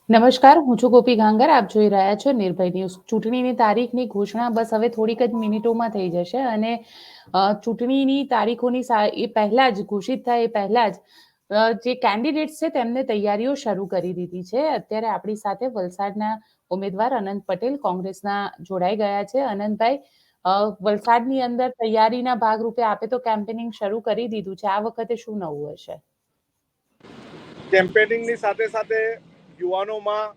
નમસ્કાર, હું છું ગોપી ગાંગર. આપ જોઈ રહ્યા છો નિર્ભય ન્યૂઝ. ચૂંટણીની તારીખની ઘોષણા બસ હવે થોડીક જ મિનિટોમાં થઈ જશે અને ચૂંટણીની તારીખોની એ પહેલા જ ઘોષિત થાય એ પહેલા જ જે કેન્ડિડેટ્સ છે તેમને તૈયારીઓ શરૂ કરી દીધી છે. અત્યારે આપણી સાથે વલસાડના ઉમેદવાર અનંત પટેલ કોંગ્રેસના જોડાઈ ગયા છે. અનંતભાઈ, વલસાડની અંદર તૈયારીના ભાગરૂપે આપે તો કેમ્પેનિંગ શરૂ કરી દીધું છે. આ વખતે શું નવું હશે? કેમ્પેનિંગની સાથે સાથે યુવાનોમાં,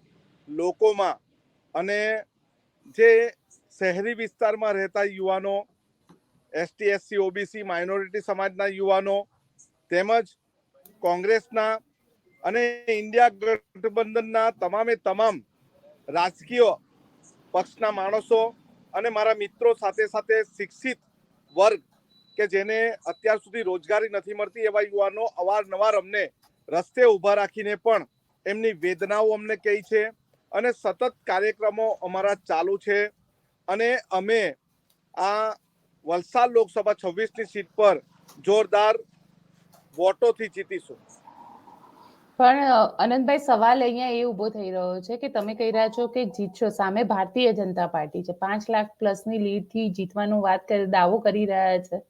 લોકોમાં અને જે શહેરી વિસ્તારમાં રહેતા યુવાનો, એસટી, એસસી, ઓબીસી, માઇનોરિટી સમાજના યુવાનો તેમજ કોંગ્રેસના અને ઇન્ડિયા ગઠબંધનના તમામે તમામ રાજકીય પક્ષના માણસો અને મારા મિત્રો સાથે સાથે શિક્ષિત વર્ગ કે જેને અત્યાર સુધી રોજગારી નથી મળતી એવા યુવાનો અવારનવાર અમને રસ્તે ઊભા રાખીને પણ એમની વેદનાઓ અમને કહી છે અને સતત કાર્યક્રમો અમારા ચાલુ છે અને અમે આ વલસાડ લોકસભા 26ની સીટ પર જોરદાર વોટોથી જીતીશું. પણ અનંતભાઈ, સવાલ અહીંયા એ ઉભો થઈ રહ્યો છે કે તમે કહી રહ્યા છો કે જીતશો, સામે ભારતીય જનતા પાર્ટી છે, 5 લાખ પ્લસની લીડથી જીતવાનું દાવો કરી રહ્યા છે.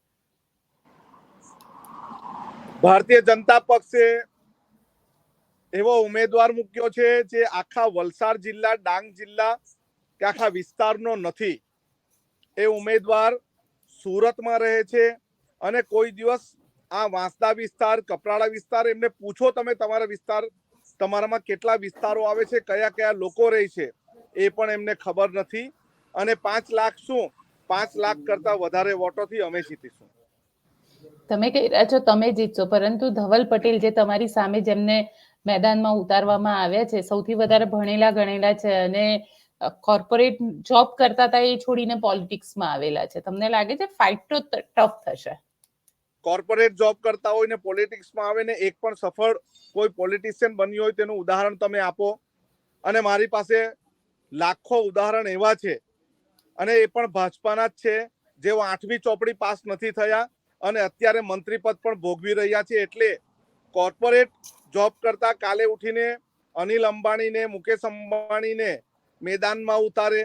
ભારતીય જનતા પક્ષે એવો ઉમેદવાર મૂક્યો છે જે આખા વલસાડ જિલ્લા, ડાંગ જિલ્લા કે આખા વિસ્તારનો નથી. એ ઉમેદવાર સુરતમાં રહે છે અને કોઈ દિવસ આ વાંસદા વિસ્તાર, કપરાડા વિસ્તાર, એમને પૂછો તમે તમારા વિસ્તાર, તમારામાં કેટલા વિસ્તારો આવે છે, કયા કયા લોકો રહે છે, એ પણ એમને ખબર નથી. અને 5 લાખ શું, 5 લાખ કરતા વધારે વોટોથી અમે જીતીશું. તમે કહી રહ્યા છો તમે જીતશો, પરંતુ ધવલ પટેલ જે તમારી સામે જેમને મેદાનમાં ઉતારવામાં આવ્યા છે, સૌથી વધારે ભણેલા ગણેલા છે અને કોર્પોરેટ જોબ કરતા હતા, એ છોડીને પોલિટિક્સમાં આવેલા છે. તમને લાગે છે ફાઇટ તો ટફ થશે? કોર્પોરેટ જોબ કરતા હોય ને પોલિટિક્સમાં આવે ને એક પણ સફળ કોઈ પોલિટિશિયન બન્યું હોય તેનું ઉદાહરણ તમે આપો. અને મારી પાસે લાખો ઉદાહરણ એવા છે અને એ પણ ભાજપાના જ છે જેઓ 8મી ચોપડી પાસ નથી થયા અને અત્યારે મંત્રી પદ પણ ભોગવી રહ્યા છે. એટલે કોર્પોરેટ જોબ કરતા કાલે ઉઠીને અનિલ અંબાણીને, મુકેશ અંબાણીને મેદાનમાં ઉતારે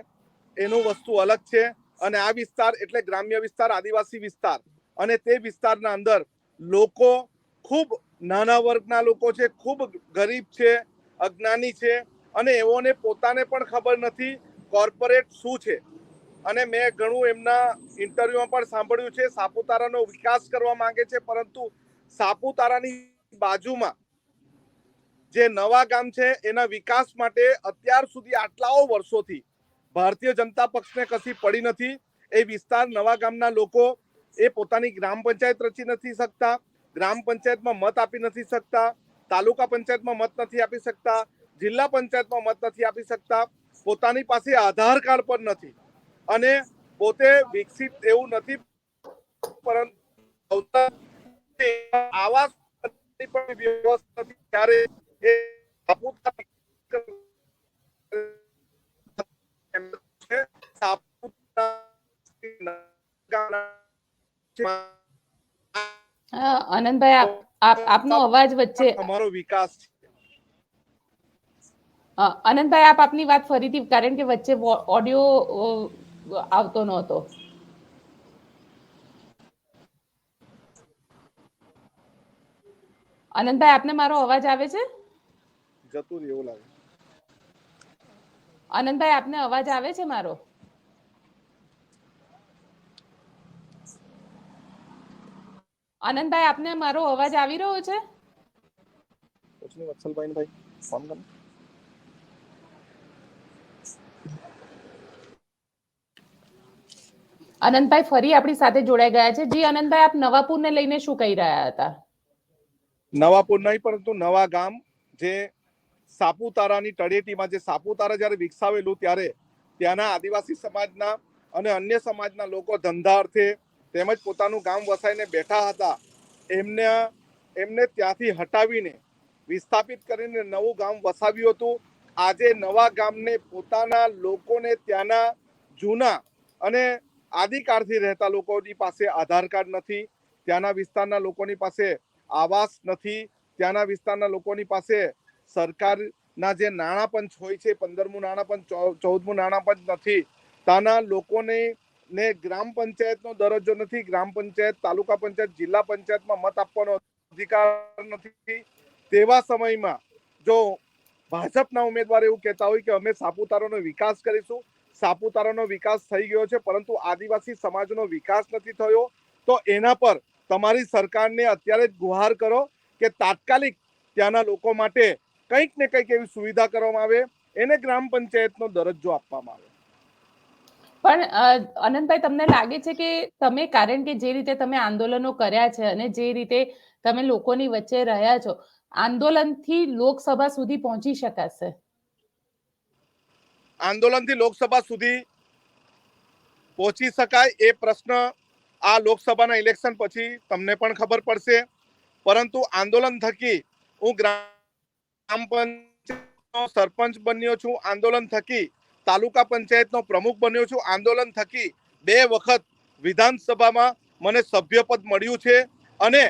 એનું વસ્તુ અલગ છે. અને આ વિસ્તાર એટલે ગ્રામ્ય વિસ્તાર, આદિવાસી વિસ્તાર, અને તે વિસ્તારના અંદર લોકો ખૂબ નાના વર્ગના લોકો છે, ખૂબ ગરીબ છે, અજ્ઞાની છે અને એઓને પોતાને પણ ખબર નથી કોર્પોરેટ શું છે. અને મેં ઘણું એમના ઇન્ટરવ્યુમાં પણ સાંભળ્યું છે સાપુતારાનો વિકાસ કરવા માંગે છે, પરંતુ સાપુતારાની બાજુમાં જે નવા ગામ છે એના વિકાસ માટે અત્યાર સુધી આટલાઓ વર્ષોથી ભારતીય જનતા પક્ષને કશી પડી નથી. એ વિસ્તાર, નવા ગામના લોકો એ પોતાની ગ્રામ પંચાયત રચી નથી શકતા, ગ્રામ પંચાયતમાં મત આપી નથી શકતા, તાલુકા પંચાયતમાં મત નથી આપી શકતા, જિલ્લા પંચાયતમાં મત નથી આપી શકતા, પોતાની પાસે આધાર કાર્ડ પણ નથી અને પોતે વિકસિત એવું નથી, પરંતુ આવાસ વ્યવસ્થા નથી. ત્યારે એ આનંદભાઈ, આપનો અવાજ વચ્ચે અમારો વિકાસ છે. આનંદભાઈ, આપની વાત ફરીથી, કારણ કે વચ્ચે ઓડિયો આવતો નહોતો. આનંદભાઈ, આપને મારો અવાજ આવે છે? જતું એવું લાગે. આનંદભાઈ, આપને અવાજ આવે છે મારો? આનંદભાઈ, આપને મારો અવાજ આવી રહ્યો છે? વત્સલભાઈ ફોન કરો. આનંદભાઈ ફરી આપણી સાથે જોડાઈ ગયા છે. જી આનંદભાઈ, આપ નવાપુરને લઈને શું કહી રહ્યા હતા? નવાપુર નહીં, પરંતુ નવા ગામ, જે સાપુતારાની તળેટીમાં, જે સાપુતારા જ્યારે વિકસાવેલું ત્યારે ત્યાંના આદિવાસી સમાજના અને અન્ય સમાજના લોકો ધંધા અર્થે તેમજ પોતાનું ગામ વસાઈને બેઠા હતા. એમને ત્યાંથી હટાવીને વિસ્થાપિત કરીને નવું ગામ વસાવ્યું હતું. આજે નવા ગામને પોતાના લોકોને ત્યાંના જૂના અને આદિકાળથી રહેતા લોકોની પાસે આધાર કાર્ડ નથી, ત્યાંના વિસ્તારના લોકોની પાસે આવાસ નથી, ત્યાંના વિસ્તારના લોકોની પાસે સરકાર ના જે નાણાં પંચ હોય છે, 15મું નાણાં પંચ, 14મું નાણાં પંચ નથી, ત્યાંના લોકોને ને ગ્રામ પંચાયતનો દરજ્જો નથી, ગ્રામ પંચાયત, તાલુકા પંચાયત, જિલ્લા પંચાયતમાં મત આપવાનો અધિકાર નથી. તેવા સમયમાં જો ભાજપના ઉમેદવાર એવું કહેતા હોય કે અમે સાપુતારાનો વિકાસ કરીશું, સાપુતારાનો વિકાસ થઈ ગયો છે પરંતુ આદિવાસી સમાજનો વિકાસ નથી થયો, તો એના પર તમારી સરકારને અત્યારે જ ગુહાર કરો કે તાત્કાલિક ત્યાંના લોકો માટે કંઈક ને કંઈક એવી સુવિધા કરવામાં આવે, એને ગ્રામ પંચાયતનો દરજ્જો આપવામાં આવે. પણ અનંતભાઈ, તમને લાગે છે કે તમે, કારણ કે જે રીતે તમે આંદોલનો કર્યા છે અને જે રીતે તમે લોકોની વચ્ચે રહ્યા છો, આંદોલનથી લોકસભા સુધી પહોંચી શકાશે? આંદોલનથી લોકસભા સુધી પહોંચી શકાય એ પ્રશ્ન આ લોકસભાના ઇલેક્શન પછી તમને પણ ખબર પડશે, પરંતુ આંદોલન થકી હું ગ્રામ પંચાયતનો સરપંચ બન્યો છું, આંદોલન થકી તાલુકા પંચાયતનો પ્રમુખ બન્યો છું, આંદોલન થકી 2 વખત વિધાનસભામાં મને સભ્યપદ મળ્યું છે અને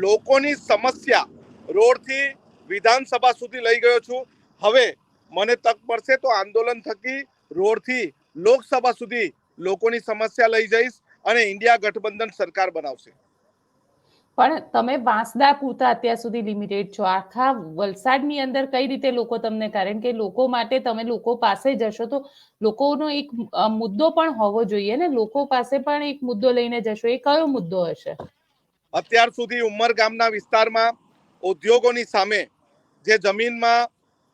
લોકોની સમસ્યા રોડથી વિધાનસભા સુધી લઈ ગયો છું. હવે મને તક મળશે તો આંદોલન થકી રોડથી લોકસભા સુધી લોકોની સમસ્યા લઈ જઈશ અને ઇન્ડિયા ગઠબંધન સરકાર બનાવશે. પણ તમે વાંસદા પૂરતા અત્યાર સુધી લિમિટેડ છો, આખા વલસાડની અંદર કઈ રીતે લોકો તમને, કારણ કે લોકો માટે તમે લોકો પાસે જશો તો લોકોનો એક મુદ્દો પણ હોવો જોઈએ ને, લોકો પાસે પણ એક મુદ્દો લઈને જશો, એ કયો મુદ્દો હશે? અત્યાર સુધી ઉમરગામના વિસ્તારમાં ઉદ્યોગોની સામે જે જમીનમાં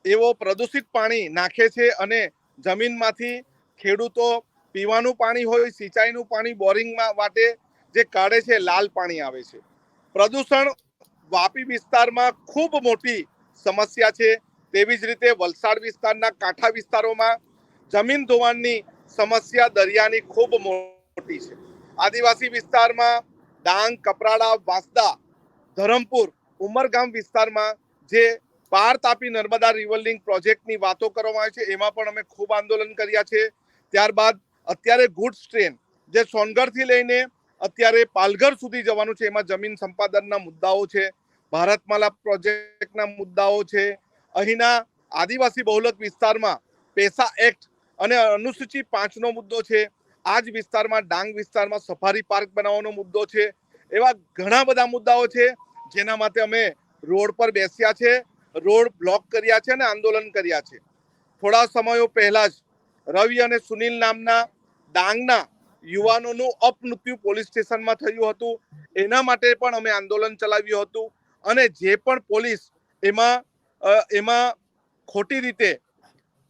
એવો પ્રદૂષિત પાણી નાખે છે અને જમીનમાંથી ખેડૂતો પીવાનું પાણી હોય, સિંચાઈનું પાણી બોરિંગમાં વાટે જે કાઢે છે, લાલ પાણી આવે છે. પ્રદૂષણ વાપી વિસ્તારમાં ખૂબ મોટી સમસ્યા છે. તેવી જ રીતે વલસાડ વિસ્તારના કાંઠા વિસ્તારોમાં જમીન ધોવાણની સમસ્યા દરિયાની ખૂબ મોટી છે. આદિવાસી વિસ્તારમાં ડાંગ, કપરાડા, વાંસદા, ધરમપુર, ઉમરગામ વિસ્તારમાં જે પાર તાપી નર્મદા રિવર લિંક પ્રોજેક્ટની વાતો કરવામાં આવે છે, એમાં પણ અમે ખૂબ આંદોલન કર્યા છે. ત્યારબાદ અત્યારે ગુડ્સ ટ્રેન જે સોનગઢથી લઈને અત્યારે પાલઘર સુધી જવાનું છે, એમાં જમીન સંપાદનના મુદ્દાઓ છે, ભારતમાલા પ્રોજેક્ટના મુદ્દાઓ છે, અહીંના આદિવાસી બહુલક વિસ્તારમાં પેસા એક્ટ અને અનુસૂચિ 5નો મુદ્દો છે. આ જ વિસ્તારમાં ડાંગ વિસ્તારમાં સફારી પાર્ક બનાવવાનો મુદ્દો છે. એવા ઘણા બધા મુદ્દાઓ છે જેના માટે અમે રોડ પર બેસ્યા છે, રોડ બ્લોક કર્યા છે અને આંદોલન કર્યા છે. થોડા સમયો પહેલા જ રવિ અને સુનિલ નામના ડાંગના યુવાનોનું અપમૃત્યુ પોલીસ સ્ટેશનમાં થયું હતું. એના માટે પણ અમે આંદોલન ચલાવ્યું હતું અને જે પણ પોલીસ એમાં ખોટી રીતે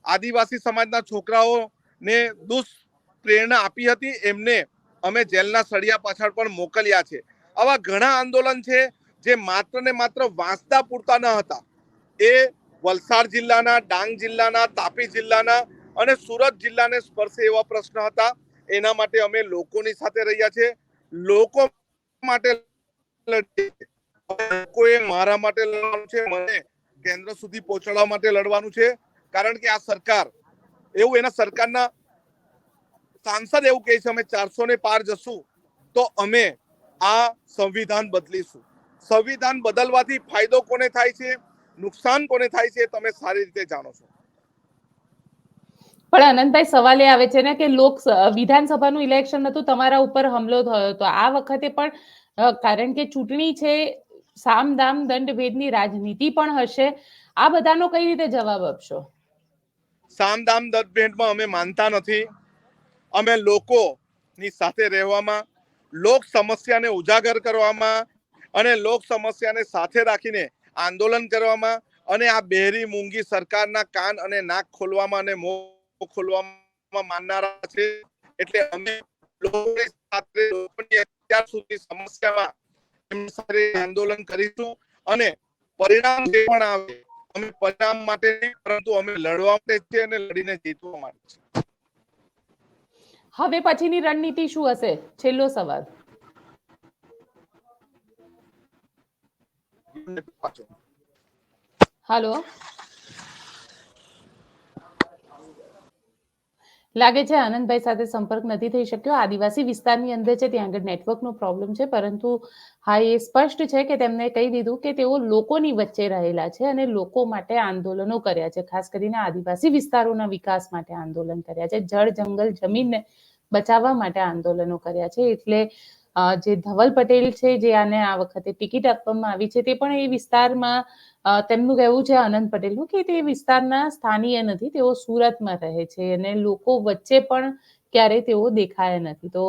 આદિવાસી સમાજના છોકરાઓને દુષ્પ્રેરણા આપી હતી, એમને અમે જેલના સળિયા પાછળ પણ મોકલ્યા છે. આવા ઘણા આંદોલન છે જે માત્ર ને માત્ર વાંસદા પૂરતા ન હતા, એ વલસાડ જિલ્લાના, ડાંગ જિલ્લાના, તાપી જિલ્લાના અને સુરત જિલ્લાને સ્પર્શે એવા પ્રશ્ન હતા. એના માટે અમે લોકોની સાથે રહ્યા છે, લોકો માટે લોકોએ મારા માટે લડવાનું છે, મને કેન્દ્ર સુધી પહોંચાડવા માટે લડવાનું છે. કારણ કે આ સરકાર, એવું એના સરકારના સાંસદ એવું કહે છે, અમે 400 ને પાર જશું તો અમે આ સંવિધાન બદલીશું. સંવિધાન બદલવાથી ફાયદો કોને થાય છે, નુકસાન કોને થાય છે, તમે સારી રીતે જાણો છો. પણ અનંતભાઈ, સવાલ એ આવે છે ને કે વિધાનસભાનું ઇલેક્શન હતું, તમારા ઉપર હુમલો થયો હતો. આ વખતે પણ કારણ કે ચૂંટણી છે, સામ દામ દંડ ભેદની રાજનીતિ પણ હશે, આ બધાનો કઈ રીતે જવાબ આપશો? સામ દામ દંડ ભેદમાં અમે માનતા નથી. અમે લોકોની સાથે રહેવામાં, લોક સમસ્યાને ઉજાગર કરવામાં અને લોક સમસ્યાને સાથે રાખીને આંદોલન કરવામાં અને આ બહેરી મૂંગી સરકારના કાન અને નાક ખોલવામાં અને મોં ખોલવામાં માનનારા છે. એટલે અમે લોકોની સાથે, લોકોની અત્યાર સુધી સમસ્યામાં એમની સાથે આંદોલન કરીશું અને પરિણામ જે પણ આવે, અમે પરિણામ માટે નહીં પરંતુ અમે લડવા માટે છીએ અને લડીને જીતવા માટે છીએ. હવે પછીની રણનીતિ શું હશે? છેલ્લો સવાલ. હાલો, લાગે છે આનંદભાઈ સાથે સંપર્ક નથી થઈ શક્યો. આદિવાસી વિસ્તારની અંદર છે, ત્યાં આગળ નેટવર્કનો પ્રોબ્લેમ છે, પરંતુ હા એ સ્પષ્ટ છે કે તેમને કહી દીધું કે તેઓ લોકોની વચ્ચે રહેલા છે અને લોકો માટે આંદોલનો કર્યા છે. ખાસ કરીને આદિવાસી વિસ્તારોના વિકાસ માટે આંદોલન કર્યા છે, જળ જંગલ જમીનને બચાવવા માટે આંદોલનો કર્યા છે. એટલે જે ધવલ પટેલ છે, જે આને આ વખતે ટિકિટ આપવામાં આવી છે, તે પણ એ વિસ્તારમાં તેમનું કહેવું છે આનંદ પટેલનું કે તે વિસ્તારના સ્થાનીય નથી, તેઓ સુરતમાં રહે છે અને લોકો વચ્ચે પણ ક્યારેય તેઓ દેખાયા નથી. તો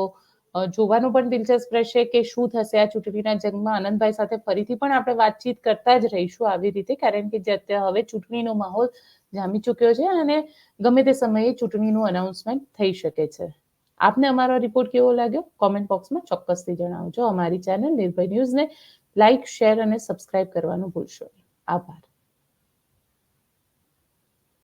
જોવાનું પણ દિલચસ્પ રહેશે કે શું થશે આ ચૂંટણીના જંગમાં. આનંદભાઈ સાથે ફરીથી પણ આપણે વાતચીત કરતા જ રહીશું આવી રીતે, કારણ કે હવે ચૂંટણીનો માહોલ જામી ચૂક્યો છે અને ગમે તે સમયે ચૂંટણીનું અનાઉન્સમેન્ટ થઈ શકે છે. આપને અમારો રિપોર્ટ કેવો લાગ્યો કોમેન્ટ બોક્સમાં ચોક્કસથી જણાવજો. અમારી ચેનલ નિર્ભય ન્યૂઝને લાઇક, શેર અને સબસ્ક્રાઇબ કરવાનું ભૂલશો નહીં. આભાર.